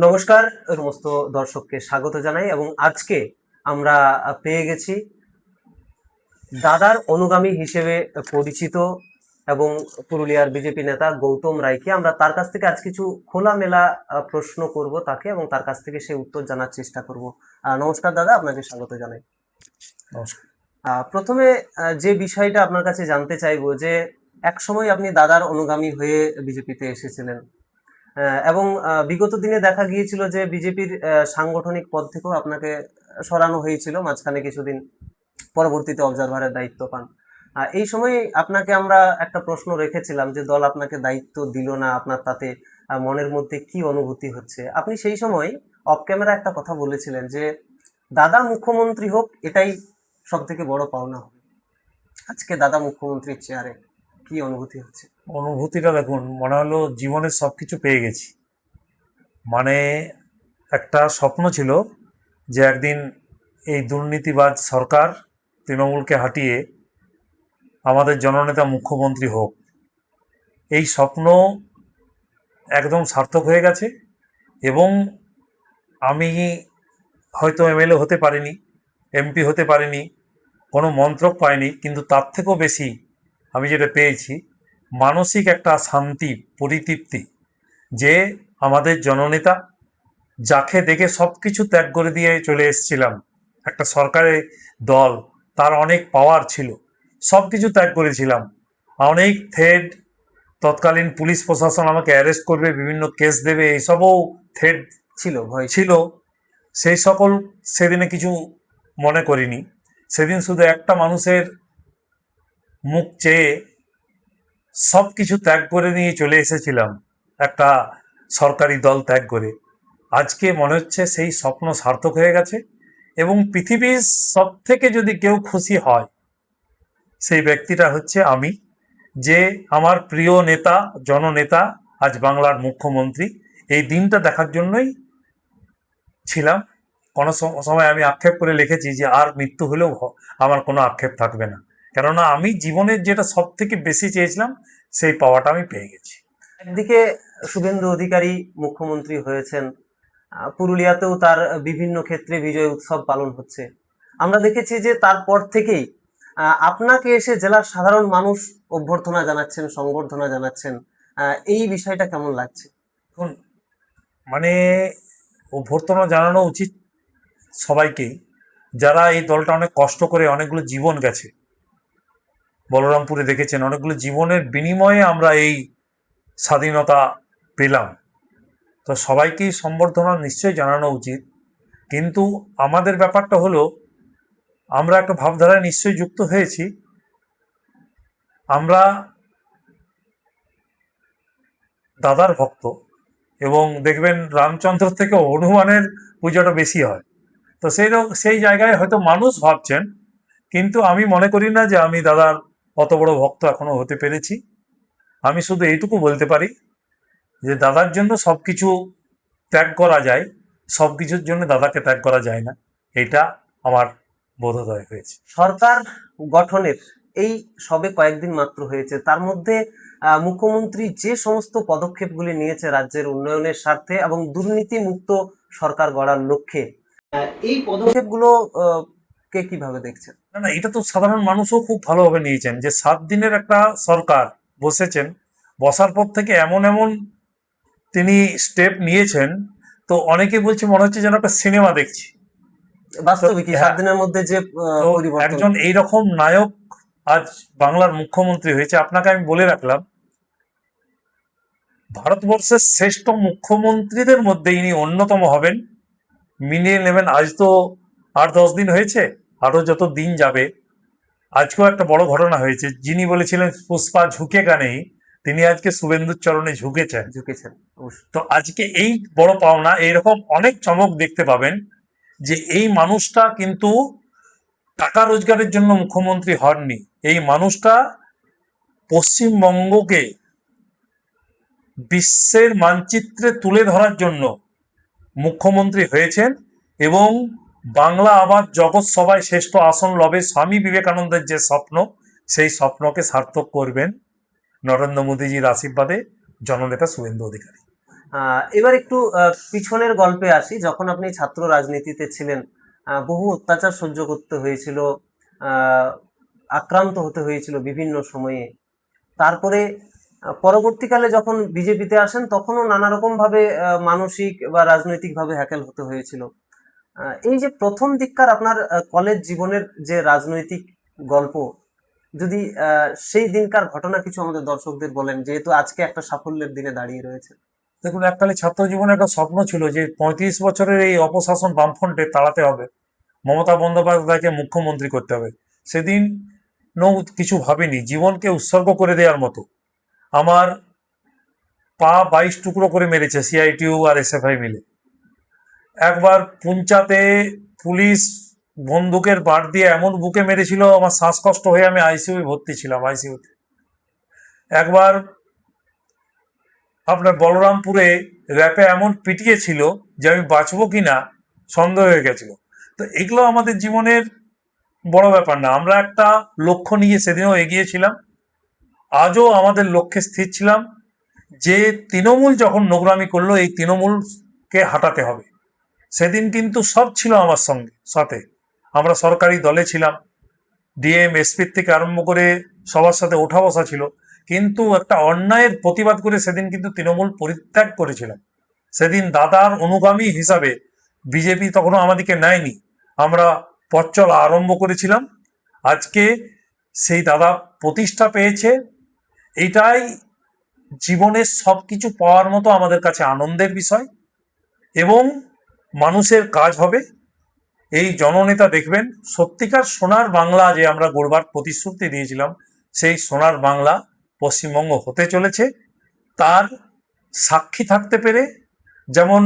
নমস্কার সমস্ত দর্শককে স্বাগত জানাই এবং আজকে আমরা পেয়ে গেছি দাদার অনুগামী হিসেবে পরিচিত এবং পুরুলিয়ার বিজেপি নেতা গৌতম রায়কে। আমরা তার কাছ থেকে আজ কিছু খোলামেলা প্রশ্ন করব তাকে এবং তার কাছ থেকে সেই উত্তর জানার চেষ্টা করব। নমস্কার দাদা, আপনাকে স্বাগত জানাই। নমস্কার। প্রথমে যে বিষয়টা আপনার কাছে জানতে চাইবো যে এক সময় আপনি দাদার অনুগামী হয়ে বিজেপিতে এসেছিলেন এবং বিগত দিনে দেখা গিয়েছিল যে বিজেপির সাংগঠনিক পদ থেকেও আপনাকে সরানো হয়েছিল মাঝখানে কিছুদিন, পরবর্তীতে অবজারভারের দায়িত্ব পান। এই সময় আপনাকে আমরা একটা প্রশ্ন রেখেছিলাম যে দল আপনাকে দায়িত্ব দিল না, আপনার তাতে মনের মধ্যে কি অনুভূতি হচ্ছে। আপনি সেই সময় অফ ক্যামেরা একটা কথা বলেছিলেন যে দাদা মুখ্যমন্ত্রী হোক এটাই সব থেকে বড় পাওনা হবে। আজকে দাদা মুখ্যমন্ত্রীর চেয়ারে কি অনুভূতি হচ্ছে? অনুভূতিটা দেখুন, মনে হলো জীবনের সব কিছু পেয়ে গেছি। মানে একটা স্বপ্ন ছিল যে একদিন এই দুর্নীতিবাজ সরকার তৃণমূলকে হাঁটিয়ে আমাদের জননেতা মুখ্যমন্ত্রী হোক। এই স্বপ্ন একদম সার্থক হয়ে গেছে এবং আমি হয়তো এমএলএ হতে পারিনি, এমপি হতে পারিনি, কোনো মন্ত্রক পাইনি, কিন্তু তার থেকেও বেশি আমি যেটা পেয়েছি মানসিক একটা শান্তি, পরিতৃপ্তি, যে আমাদের জননেতা যাকে দেখে সব কিছু ত্যাগ করে দিয়ে চলে এসেছিলাম, একটা সরকারের দল, তার অনেক পাওয়ার ছিল, সব কিছু ত্যাগ করেছিলাম, অনেক থ্রেড, তৎকালীন পুলিশ প্রশাসন আমাকে অ্যারেস্ট করবে, বিভিন্ন কেস দেবে, এইসবও থ্রেড ছিল, ভয় ছিল। সেই সকল সেদিনে কিছু মনে করিনি। সেদিন শুধু একটা মানুষের মুখ চেয়ে সব কিছু ত্যাগ করে নিয়ে চলে এসেছিলাম, একটা সরকারি দল ত্যাগ করে। আজকে মনে হচ্ছে সেই স্বপ্ন সার্থক হয়ে গেছে এবং পৃথিবীর সব থেকে যদি কেউ খুশি হয় সেই ব্যক্তিটা হচ্ছে আমি, যে আমার প্রিয় নেতা, জননেতা, আজ বাংলার মুখ্যমন্ত্রী। এই দিনটা দেখার জন্যই ছিলাম। কোনো সময় আমি আক্ষেপ করে লিখেছি যে আর মৃত্যু হলেও আমার কোনো আক্ষেপ থাকবে না, কেননা আমি জীবনের যেটা সব থেকে বেশি চেয়েছিলাম সেই পাওয়াটা আমি পেয়ে গেছি। একদিকে শুভেন্দু অধিকারী মুখ্যমন্ত্রী হয়েছেন, পুরুলিয়াতেও তার বিভিন্ন ক্ষেত্রে বিজয় উৎসব পালন হচ্ছে। আমরা দেখেছি যে তারপর থেকেই আপনাকে এসে জেলার সাধারণ মানুষ অভ্যর্থনা জানাচ্ছেন, সংবর্ধনা জানাচ্ছেন। এই বিষয়টা কেমন লাগছে? এখন মানে অভ্যর্থনা জানানো উচিত সবাইকেই, যারা এই দলটা অনেক কষ্ট করে, অনেকগুলো জীবন গেছে। বলরামপুরে দেখেছেন, অনেকগুলো জীবনের বিনিময়ে আমরা এই স্বাধীনতা পেলাম। তো সবাইকেই সম্বর্ধনা নিশ্চয়ই জানানো উচিত, কিন্তু আমাদের ব্যাপারটা হলো আমরা একটা ভাবধারায় নিশ্চয়ই যুক্ত হয়েছি। আমরা দাদার ভক্ত এবং দেখবেন রামচন্দ্র থেকে হনুমানের পুজোটা বেশি হয়। তো সেই জায়গায় হয়তো মানুষ ভাবছেন, কিন্তু আমি মনে করি না যে আমি দাদার অত বড় ভক্ত এখনো হতে পেরেছি। আমি শুধু এইটুকু বলতে পারি যে দাদার জন্য সব কিছু ত্যাগ করা যায়, সব কিছুর জন্য দাদাকে ত্যাগ করা যায় না, এটা আমার বোধোদয় হয়েছে। সরকার গঠনের এই সবে কয়েকদিন মাত্র হয়েছে, তার মধ্যে মুখ্যমন্ত্রী যে সমস্ত পদক্ষেপগুলি নিয়েছে রাজ্যের উন্নয়নের স্বার্থে এবং দুর্নীতি মুক্ত সরকার গড়ার লক্ষ্যে, এই পদক্ষেপগুলো কে কিভাবে দেখছেন? না না, এটা তো সাধারণ মানুষও খুব ভালোভাবে নিয়েছেন যে 7 দিনের একটা সরকার বসেছেন, বসার পর থেকে এমন এমন তিনি স্টেপ নিয়েছেন, তো অনেকে বলছে মনে হচ্ছে যেন একটা সিনেমা দেখছি। বাস্তবিক 7 দিনের মধ্যে যে পরিবর্তন, একজন এইরকম নায়ক আজ বাংলার মুখ্যমন্ত্রী হয়েছে। আপনাকে আমি বলে রাখলাম, ভারতবর্ষের শ্রেষ্ঠ মুখ্যমন্ত্রীদের মধ্যে ইনি অন্যতম হবেন, মিলিয়ে নেবেন। আজ তো 8-10 দিন হয়েছে, আরো যত দিন যাবে। আজকেও একটা বড় ঘটনা হয়েছে, যিনি বলেছিলেন পুষ্পা ঝুঁকে গানেই, তিনি আজকে শুভেন্দুর চরণে ঝুঁকেছেন। তো আজকে এই বড় পাওনা, এইরকম অনেক চমক দেখতে পাবেন, যে এই মানুষটা কিন্তু টাকা রোজগারের জন্য মুখ্যমন্ত্রী হননি। এই মানুষটা পশ্চিমবঙ্গকে বিশ্বের মানচিত্রে তুলে ধরার জন্য মুখ্যমন্ত্রী হয়েছেন এবং বাংলা আবার জগৎ সভায় শ্রেষ্ঠ আসন লবে, স্বামী বিবেকানন্দের যে স্বপ্ন, সেই স্বপ্নকে সার্থক করবেন নরেন্দ্র মোদীজির আশীর্বাদে জননেতা শুভেন্দু অধিকারী। এবার একটু পিছনের গল্পে আসি। যখন আপনি ছাত্র রাজনীতিতে ছিলেন, বহু অত্যাচার সহ্য করতে হয়েছিল, আহ, আক্রান্ত হতে হয়েছিল বিভিন্ন সময়ে। তারপরে পরবর্তীকালে যখন বিজেপিতে আসেন তখনও নানা রকম ভাবে মানসিক বা রাজনৈতিক ভাবে হ্যাকেল হতে হয়েছিল। এই যে প্রথম দিককার আপনার কলেজ জীবনের যে রাজনৈতিক গল্প, যদি সেই দিনকার ঘটনা কিছু আমাদের দর্শকদের বলেন, যেহেতু আজকে একটা সাফল্যের দিনে দাঁড়িয়ে রয়েছে। দেখুন, এককালে ছাত্র জীবনে একটা স্বপ্ন ছিল যে 35 বছরের এই অপশাসন বামফ্রন্টে তাড়াতে হবে, মমতা বন্দ্যোপাধ্যায়কে মুখ্যমন্ত্রী করতে হবে। সেদিন কিছু ভাবিনি, জীবনকে উৎসর্গ করে দেওয়ার মতো। আমার পা 22 টুকরো করে মেরেছে সিআইটিউ আর এসএফআই মিলে। একবার পুঞ্চাতে পুলিশ বন্দুকের বাড় দিয়ে এমন বুকে মেরেছিল, আমার শ্বাসকষ্ট হয়ে আমি আইসিইউ ভর্তি ছিলাম, আইসিইউতে। একবার আপনার বলরামপুরে র্যাপে এমন পিটিয়েছিল যে আমি বাঁচবো কিনা সন্দেহ হয়ে গেছিল। তো এগুলো আমাদের জীবনের বড় ব্যাপার না, আমরা একটা লক্ষ্য নিয়ে সেদিনও এগিয়েছিলাম, আজও আমাদের লক্ষ্যে স্থির ছিলাম যে তৃণমূল যখন নোংরামি করলো, এই তৃণমূলকে হাঁটাতে হবে। সেদিন কিন্তু সব ছিল আমার সঙ্গে সাথে, আমরা সরকারি দলে ছিলাম, ডিএম এসপির থেকে আরম্ভ করে সবার সাথে ওঠা বসা ছিল, কিন্তু একটা অন্যায়ের প্রতিবাদ করে সেদিন কিন্তু তৃণমূল পরিত্যাগ করেছিলাম। সেদিন দাদার অনুগামী হিসাবে বিজেপি তখনও আমাদেরকে নেয়নি, আমরা পথ চলা আরম্ভ করেছিলাম। আজকে সেই দাদা প্রতিষ্ঠা পেয়েছে, এটাই জীবনের সব কিছু পাওয়ার মতো আমাদের কাছে আনন্দের বিষয়। এবং মানুষের কাজ হবে, এই জননেতা দেখবেন সত্যিকার সোনার বাংলা যে আমরা গড়বার প্রতিশ্রুতি দিয়েছিলাম, সেই সোনার বাংলা পশ্চিমবঙ্গ হতে চলেছে। তার সাক্ষী থাকতে পেরে, যেমন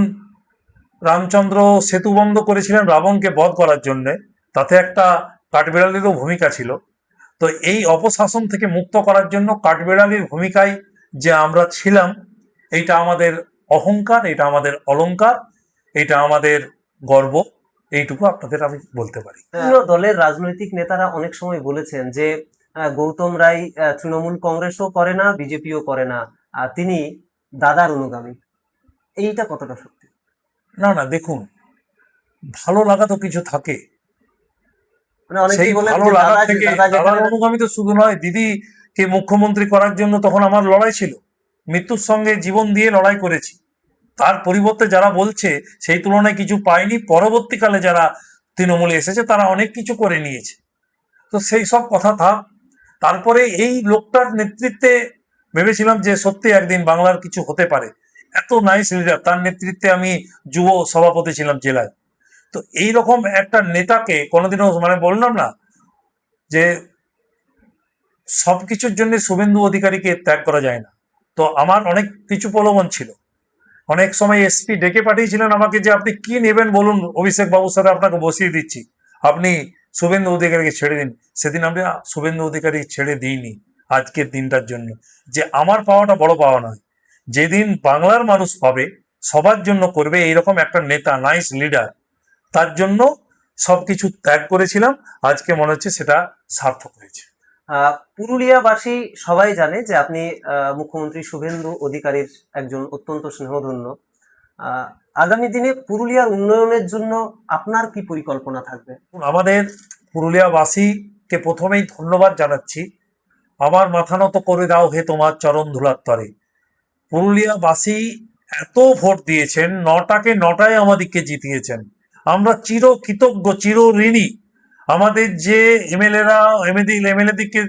রামচন্দ্র সেতু বন্ধ করেছিলেন রাবণকে বধ করার জন্য, তাতে একটা কাঠবিড়ালিরও ভূমিকা ছিল। তো এই অপশাসন থেকে মুক্ত করার জন্য কাঠবিড়ালির ভূমিকায় যে আমরা ছিলাম, এইটা আমাদের অহংকার, এটা আমাদের অলংকার, এটা আমাদের গর্ব। এইটুকু আপনাদের আমি বলতে পারি। বিভিন্ন দলের রাজনৈতিক নেতারা অনেক সময় বলেছেন যে গৌতম রায় তৃণমূল কংগ্রেসও করে না, বিজেপিও করে না, তিনি দাদার অনুগামী। এইটা কতটা সত্যি? না না, দেখুন, ভালো লাগা তো কিছু থাকে, মানে সেই অনেকেই বলেন ভালো যে লাগার দাদা থেকে দাদা দাদার যেখানে অনুগামী তো শুধু নয়, দিদিকে মুখ্যমন্ত্রী করার জন্য তখন আমার লড়াই ছিল, মৃত্যুর সঙ্গে জীবন দিয়ে লড়াই করেছি। তার পরিবর্তে যারা বলছে সেই তুলনায় কিছু পায়নি, পরবর্তীকালে যারা তৃণমূলে এসেছে তারা অনেক কিছু করে নিয়েছে। তো সেই সব কথা থাক। তারপরে এই লোকটার নেতৃত্বে ভেবেছিলাম যে সত্যি একদিন বাংলার কিছু হতে পারে, এত নাইস লিডার, তার নেতৃত্বে আমি যুব সভাপতি ছিলাম জেলায়। তো এইরকম একটা নেতাকে কোনোদিনও, মানে বললাম না যে সবকিছুর জন্য শুভেন্দু অধিকারীকে ত্যাগ করা যায় না। তো আমার অনেক কিছু প্রলোভন ছিল, অনেক সময় এসপি ডেকে পাঠিয়েছিলেন আমাকে যে আপনি কি নেবেন বলুন, অভিষেক বাবুর সাথে আপনাকে বসিয়ে দিচ্ছি, আপনি শুভেন্দু অধিকারীকে ছেড়ে দিন। সেদিন আমি শুভেন্দু অধিকারী ছেড়ে দিইনি আজকের দিনটার জন্য, যে আমার পাওয়াটা বড় পাওয়া নয়, যেদিন বাংলার মানুষ পাবে, সবার জন্য করবে এইরকম একটা নেতা, নাইস লিডার, তার জন্য সবকিছু ত্যাগ করেছিলাম। আজকে মনে হচ্ছে সেটা সার্থক হয়েছে। পুরুলিয়াবাসী সবাই জানে যে আপনি মুখ্যমন্ত্রী শুভেন্দু অধিকারীর একজন অত্যন্ত স্নেহধন্য। আহ, আগামী দিনে পুরুলিয়ার উন্নয়নের জন্য আপনার কি পরিকল্পনা থাকবে? আমাদের পুরুলিয়াবাসীকে প্রথমেই ধন্যবাদ জানাচ্ছি, আমার মাথা নত করে দাও হে তোমার চরণ ধুলার তরে। পুরুলিয়াবাসী এত ভোট দিয়েছেন, 9টাকে 9টায় আমাদেরকে জিতিয়েছেন, আমরা চির কৃতজ্ঞ, চির ঋণী। আমাদের যে এমএলএ দিকে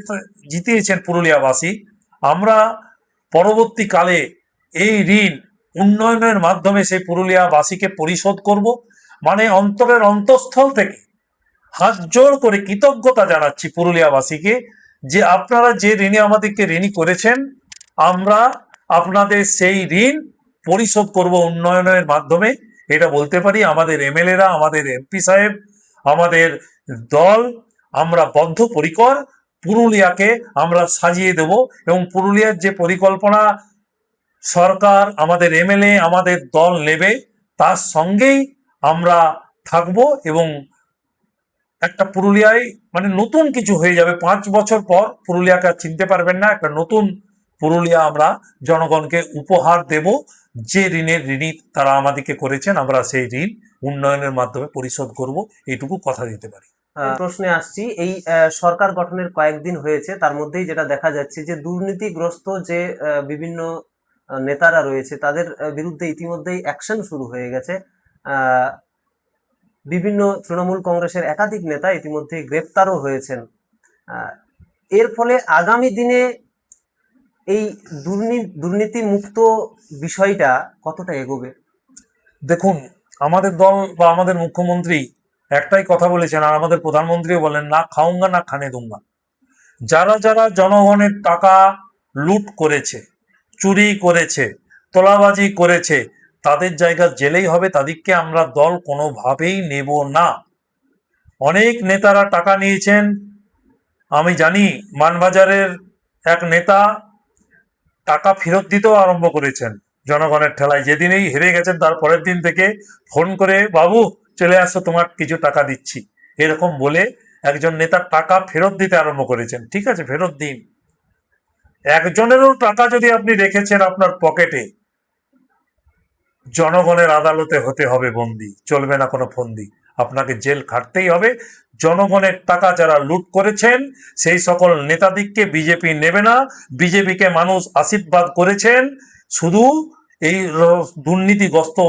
জিতিয়েছেন পুরুলিয়াবাসী, আমরা পরবর্তীকালে এই ঋণ উন্নয়নের মাধ্যমে সেই পুরুলিয়াবাসীকে পরিশোধ করব। মানে অন্তরের অন্তঃস্থল থেকে হাত জোর করে কৃতজ্ঞতা জানাচ্ছি পুরুলিয়াবাসীকে, যে আপনারা যে ঋণে আমাদেরকে ঋণী করেছেন, আমরা আপনাদের সেই ঋণ পরিশোধ করব উন্নয়নের মাধ্যমে। এটা বলতে পারি। আমাদের এমএলএরা, আমাদের এমপি সাহেব, আমাদের দল, আমরা বদ্ধপরিকর, পুরুলিয়াকে আমরা সাজিয়ে দেব। এবং পুরুলিয়ার যে পরিকল্পনা সরকার, আমাদের এমএলএ, আমাদের দল নেবে, তার সঙ্গেই আমরা থাকব। এবং একটা পুরুলিয়ায় মানে নতুন কিছু হয়ে যাবে, 5 বছর পর পুরুলিয়াকে আর চিনতে পারবেন না, একটা নতুন পুরুলিয়া আমরা জনগণকে উপহার দেব, যে ঋণের ঋণী তারা আমাদেরকে করেছেন, আমরা সেই ঋণ উন্নয়নের মাধ্যমে পরিশোধ করব, এইটুকু কথা দিতে পারি। প্রশ্নে আসছি, এই সরকার গঠনের কয়েকদিন হয়েছে, তার মধ্যেই যেটা দেখা যাচ্ছে যে দুর্নীতিগ্রস্ত যে বিভিন্ন নেতারা রয়েছে তাদের বিরুদ্ধে ইতিমধ্যেই অ্যাকশন শুরু হয়ে গেছে। আহ, বিভিন্ন তৃণমূল কংগ্রেসের একাধিক নেতা ইতিমধ্যেই গ্রেপ্তারও হয়েছেন। আহ, এর ফলে আগামী দিনে এই দুর্নীতি মুক্ত বিষয়টা কতটা এগোবে? দেখুন, আমাদের দল বা আমাদের মুখ্যমন্ত্রী একটাই কথা বলেছেন, আর আমাদের প্রধানমন্ত্রীও বলেন, না খাউঙ্গা না খানে দুঙ্গা। যারা যারা জনগণের টাকা লুট করেছে, চুরি করেছে, তোলাবাজি করেছে, তাদের জায়গা জেলেই হবে, তাদেরকে আমরা দল কোনোভাবেই নেব না। অনেক নেতারা টাকা নিয়েছেন। আমি জানি মানবাজারের এক নেতা টাকা ফেরত দিতেও আরম্ভ করেছেন জনগণের ঠেলায়। যেদিনেই হেরে গেছেন তার পরের দিন থেকে ফোন করে, বাবু চলে আসো, তোমার কিছু টাকা দিচ্ছি, এরকম বলে একজন নেতার টাকা ফেরত দিতে আরম্ভ করেছেন। ঠিক আছে, ফেরত দিন। একজনেরও টাকা যদি আপনি রেখেছেন আপনার পকেটে, জনগণের আদালতে হতে হবে বন্দী, চলবে না কোনো ফন্দি, আপনাকে জেল খাটতেই হবে। জনগণের টাকা যারা লুট করেছেন সেই সকল নেতাদিককে বিজেপি নেবে না। বিজেপিকে মানুষ আশীর্বাদ করেছেন শুধু এই দুর্নীতিগ্রস্ত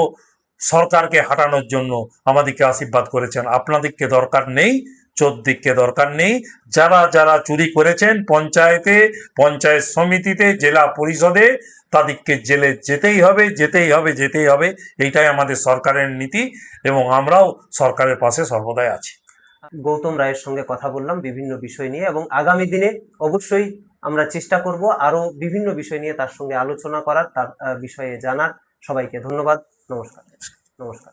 সরকারকে হাঁটানোর জন্য আমাদেরকে আশীর্বাদ করেছেন। আপনাদেরকে দরকার নেই, চোদ্দিককে দরকার নেই। যারা যারা চুরি করেছেন পঞ্চায়েতে, পঞ্চায়েত সমিতিতে, জেলা পরিষদে, তাদেরকে জেলে যেতেই হবে, যেতেই হবে, যেতেই হবে। এইটাই আমাদের সরকারের নীতি এবং আমরাও সরকারের পাশে সর্বদাই আছি। গৌতম রায়ের সঙ্গে কথা বললাম বিভিন্ন বিষয় নিয়ে, এবং আগামী দিনে অবশ্যই আমরা চেষ্টা করব আরো বিভিন্ন বিষয় নিয়ে তার সঙ্গে আলোচনা করার, তার বিষয়ে জানার। সবাইকে ধন্যবাদ। নমস্কার। নমস্কার।